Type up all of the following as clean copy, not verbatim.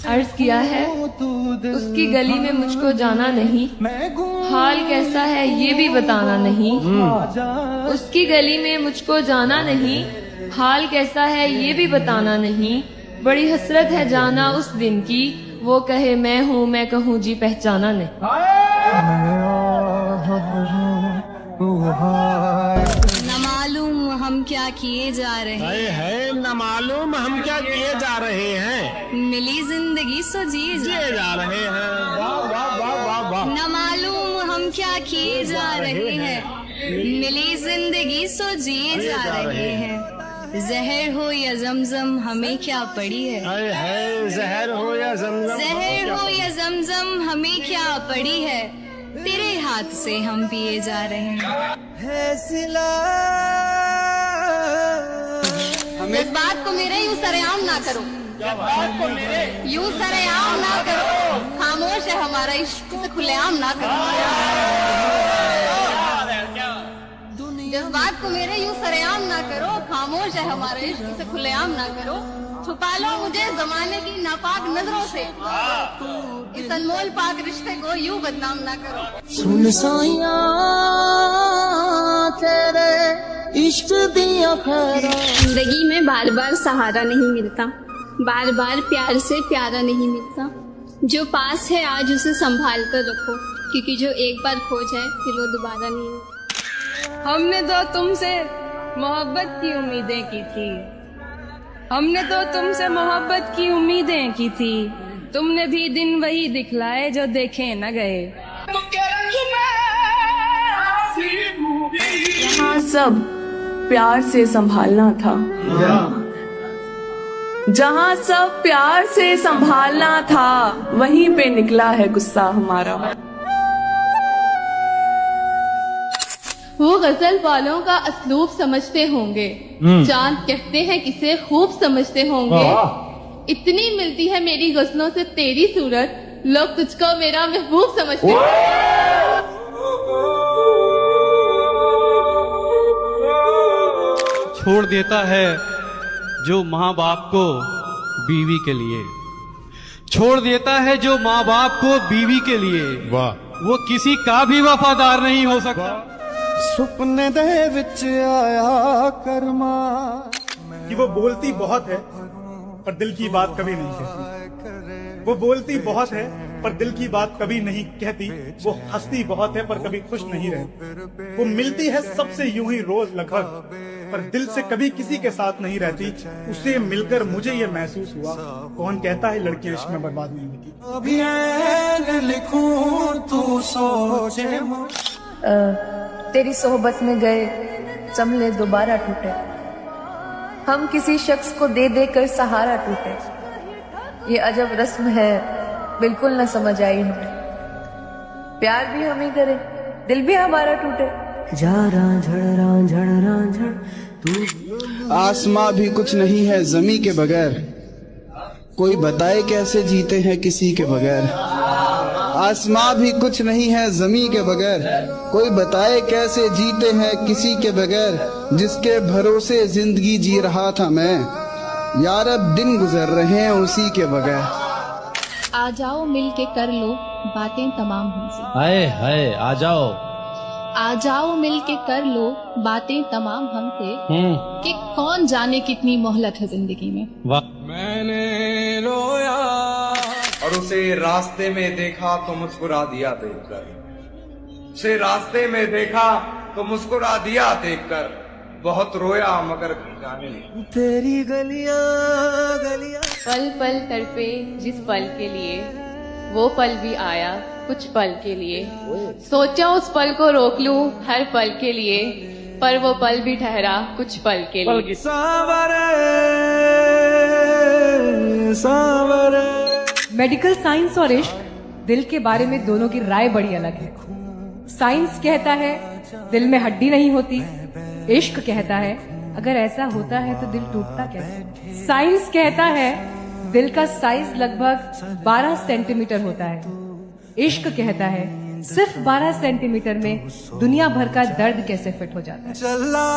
अर्ज किया है, उसकी गली में मुझको जाना नहीं, हाल कैसा है ये भी बताना नहीं। उसकी गली में मुझको जाना नहीं, हाल कैसा है ये भी बताना नहीं। बड़ी हसरत है जाना उस दिन की, वो कहे मैं हूँ मैं कहूँ जी पहचाना नहीं। न मालूम हम क्या किए जा रहे हैं, न मालूम हम क्या किए जा रहे हैं, मिली जिंदगी सो जिए जा रहे हैं। वाह वाह वाह वाह वाह। न मालूम हम क्या किए जा रहे हैं, मिली जिंदगी सो जिए जा रहे हैं। जहर हो या जमजम हमें क्या पड़ी है, जहर हो या जमजम, जहर हो या जमजम हमें क्या पड़ी है। तेरे हाथ से हम पिए जा रहे हैं। इस बात को मेरे यूं सरेआम ना करो, यूं सरेआम ना करो। खामोश है हमारा इश्क, इसे खुलेआम ना करो। जिस बात को मेरे यूं सरेआम ना करो, खामोश है हमारा इश्क, इसे खुलेआम ना करो। छुपा लो मुझे जमाने की नापाक नजरों से, इस अनमोल पाक रिश्ते को यूं बदनाम ना करो। सुन साइया तेरे इश्क दिया खैरा। जिंदगी में बार बार सहारा नहीं मिलता, बार बार प्यार से प्यारा नहीं मिलता। जो पास है आज उसे संभाल कर रखो, क्योंकि जो एक बार खो जाए फिर वो दोबारा नहीं मिलता। हमने तो तुमसे मोहब्बत की उम्मीदें की थी, हमने तो तुमसे मोहब्बत की उम्मीदें की थी। तुमने भी दिन वही दिखलाए जो देखे न गए। यहाँ सब प्यार से संभालना था, जहाँ सब प्यार से संभालना था, वहीं पे निकला है गुस्सा हमारा। वो गजल वालों का असलूब समझते होंगे, चांद कहते हैं किसे खूब समझते होंगे। इतनी मिलती है मेरी गजलों से तेरी सूरत, लोग तुझको मेरा महबूब समझते हैं। छोड़ देता है जो माँ बाप को बीवी के लिए, छोड़ देता है जो माँ बाप को बीवी के लिए। वाह। वो किसी का भी वफादार नहीं हो सकता। सुपने दे विच आया करमा। कि वो बोलती बहुत है पर दिल की बात कभी नहीं कहती, वो बोलती बहुत है पर दिल की बात कभी नहीं कहती। वो हंसती बहुत है पर कभी खुश नहीं रहती। वो मिलती है सबसे यूं ही रोज लगभग, पर दिल से कभी किसी के साथ नहीं रहती। उससे मिलकर मुझे ये महसूस हुआ, कौन कहता है लड़की इश्क में बर्बाद नहीं होती। अभी लिखूं तू सोचे। तेरी सोहबत में गए चमले दोबारा टूटे, हम किसी शख्स को दे दे कर सहारा टूटे। ये अजब रस्म है बिल्कुल न समझ आई हमें, प्यार भी हम ही करे दिल भी हमारा टूटे। जा रांझड़ तू। आसमां भी कुछ नहीं है जमी के बगैर, कोई बताए कैसे जीते हैं किसी के बगैर। आसमां भी कुछ नहीं है जमी के बगैर, कोई बताए कैसे जीते हैं किसी के बगैर। जिसके भरोसे जिंदगी जी रहा था मैं, यार अब दिन गुजर रहे हैं उसी के बगैर। आ जाओ मिल के कर लो बातें तमाम हमसे, हाय हाय आ जाओ, आ जाओ मिल के कर लो बातें तमाम हमसे। कि कौन जाने कितनी मोहलत है जिंदगी में। वाह। मैंने रोया और उसे रास्ते में देखा तो मुस्कुरा दिया देखकर, उसे रास्ते में देखा तो मुस्कुरा दिया देखकर। बहुत रोया मगर जाने तेरी गलियां गलियां। पल पल तड़पे जिस पल के लिए, वो पल भी आया कुछ पल के लिए। सोचा उस पल को रोक लूं हर पल के लिए, पर वो पल भी ठहरा कुछ पल के लिए। सावरे सावरे। मेडिकल साइंस और इश्क, दिल के बारे में दोनों की राय बड़ी अलग है। साइंस कहता है दिल में हड्डी नहीं होती, इश्क कहता है अगर ऐसा होता है तो दिल टूटता कैसे। साइंस कहता है दिल का साइज लगभग 12 सेंटीमीटर होता है, इश्क कहता है सिर्फ 12 सेंटीमीटर में दुनिया भर का दर्द कैसे फिट हो जाता है। चला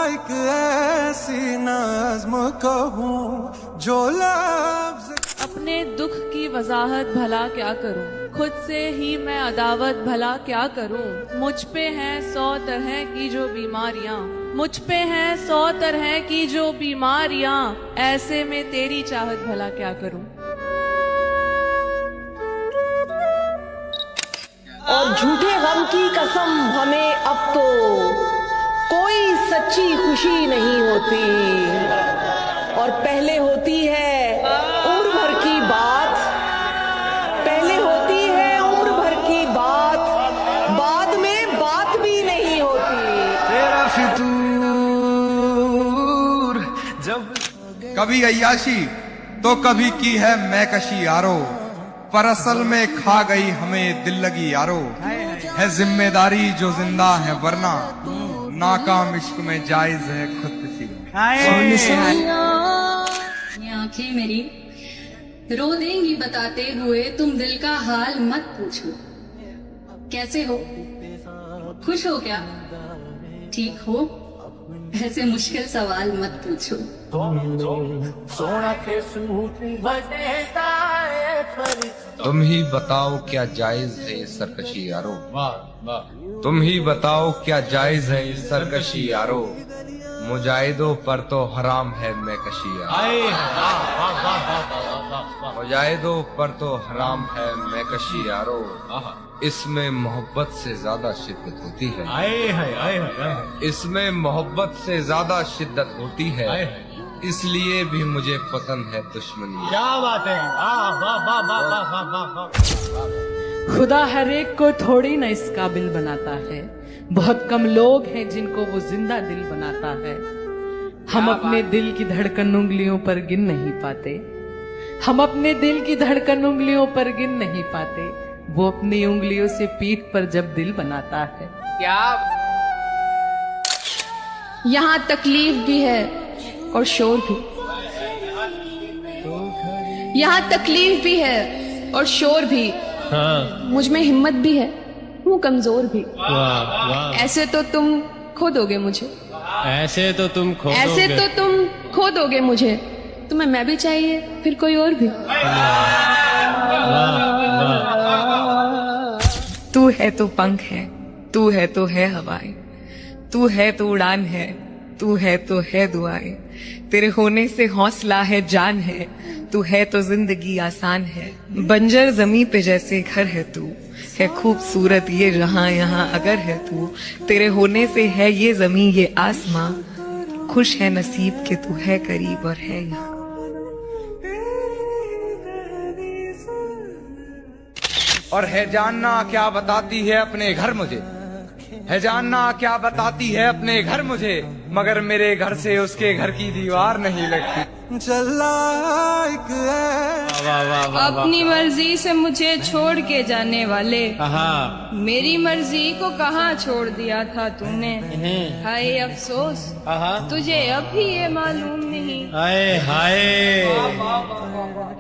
एक ऐसी नज़्म कहूं जो लफ्ज़ अपने दुख की वजाहत भला क्या करूं, खुद से ही मैं अदावत भला क्या करूं। मुझ पे हैं 100 तरह की जो बीमारियां, मुझ पे हैं 100 तरह की जो बीमारियां, ऐसे में तेरी चाहत भला क्या करूं। और झूठे गम की कसम हमें अब तो कोई सच्ची खुशी नहीं होती, और पहले होती है उम्र भर की बात, पहले होती है उम्र भर की बात, बाद में बात भी नहीं होती। तेरा फितूर जब कभी अय्याशी तो कभी की है मैं कशी यारो, पर असल में खा गई हमें दिल लगी यारो। है जिम्मेदारी जो जिंदा है वरना नाकाम इश्क में जायज है खुदकुशी। ये आंखें मेरी रो देंगी बताते हुए, तुम दिल का हाल मत पूछो। कैसे हो, खुश हो क्या, ठीक हो, ऐसे मुश्किल सवाल मत पूछो। तुम ही बताओ क्या जायज है ये सरकशी यारो, तुम ही बताओ क्या जायज है ये सरकशी यारो। मुजाहिदों पर तो हराम है मैं कशी यारो, मुजाहिदों पर तो हराम है मैं कशी यारो। इसमें मोहब्बत से ज्यादा शिद्दत होती है, इसमें मोहब्बत से ज्यादा शिद्दत होती है, इसलिए भी मुझे पसंद है दुश्मनी। क्या बात है, खुदा हर एक को थोड़ी ना इस काबिल बनाता है, बहुत कम लोग हैं जिनको वो जिंदा दिल बनाता है। हम अपने दिल की धड़कन उंगलियों पर गिन नहीं पाते, हम अपने दिल की धड़कन उंगलियों पर गिन नहीं पाते, वो अपनी उंगलियों से पीठ पर जब दिल बनाता है। क्या यहाँ तकलीफ भी है और शोर भी, यहाँ तकलीफ भी है और शोर भी, हाँ। मुझ में हिम्मत भी है, हूँ कमजोर भी। वाह वाह, ऐसे तो तुम खो दोगे मुझे, ऐसे तो तुम खो ऐसे दोगे। तो तुम खो दोगे मुझे, तुम्हें मैं भी चाहिए फिर कोई और भी। तू है तो पंख है, तू है तो है हवाएं, तू है तो उड़ान है, तू है तो है दुआएं, तेरे होने से हौसला है जान है, तू है तो जिंदगी आसान है। बंजर जमी पे जैसे घर है तू, है खूबसूरत ये जहां यहाँ अगर है तू, तेरे होने से है ये जमी ये आसमां, खुश है नसीब के तू है करीब और है यहाँ। और है जानना क्या बताती है अपने घर मुझे, है जानना क्या बताती है अपने घर मुझे, मगर मेरे घर से उसके घर की दीवार नहीं लगती। अपनी मर्जी से मुझे छोड़ के जाने वाले, मेरी मर्जी को कहाँ छोड़ दिया था तूने। हाय अफसोस तुझे अभी ये मालूम नहीं, हाय हाय,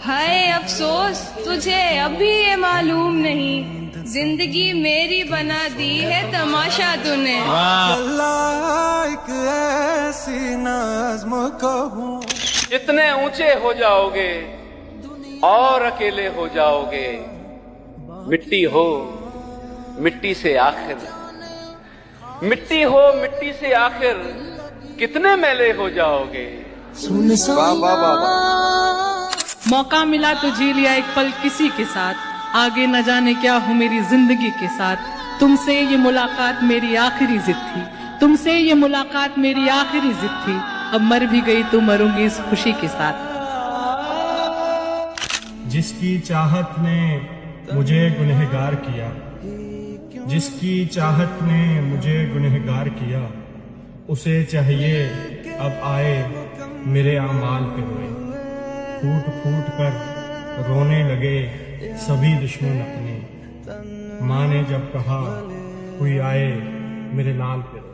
हाय अफसोस तुझे अभी ये मालूम नहीं, जिंदगी मेरी बना दी है तमाशा तूने। ऐसी नज़्म कहूं, जितने ऊंचे हो जाओगे और अकेले हो जाओगे, मिट्टी हो मिट्टी से आखिर, मिट्टी हो मिट्टी से आखिर, कितने मैले हो जाओगे। वाह वाह वाह। मौका मिला तो जी लिया एक पल किसी के साथ, आगे न जाने क्या हो मेरी जिंदगी के साथ। तुमसे ये मुलाकात मेरी आखिरी जिद थी, तुमसे ये मुलाकात मेरी आखिरी जिद थी, अब मर भी गई तो मरूंगी इस खुशी के साथ। जिसकी चाहत ने मुझे गुनहगार किया, जिसकी चाहत ने मुझे गुनहगार किया, उसे चाहिए अब आए मेरे आमाल पे रोए। फूट फूट कर रोने लगे सभी दुश्मन अपने, माँ ने जब कहा कोई आए मेरे नाल पे रोए।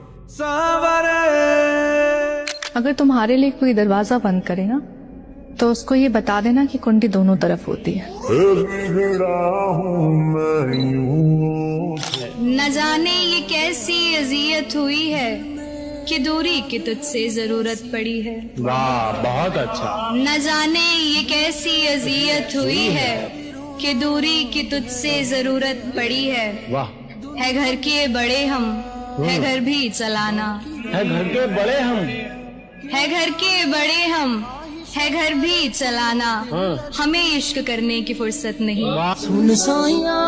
अगर तुम्हारे लिए कोई दरवाजा बंद करे ना, तो उसको ये बता देना कि कुंडी दोनों तरफ होती है। न जाने ये कैसी अजियत हुई है कि दूरी की तुझसे जरूरत पड़ी है। वाह, बहुत अच्छा। न जाने ये कैसी अजियत हुई है कि दूरी की तुझसे जरूरत पड़ी है। वाह। है घर के बड़े हम, है घर भी चलाना। है घर के बड़े हम, है घर के बड़े हम, है घर भी चलाना। हमें इश्क करने की फुर्सत नहीं। सुन साइया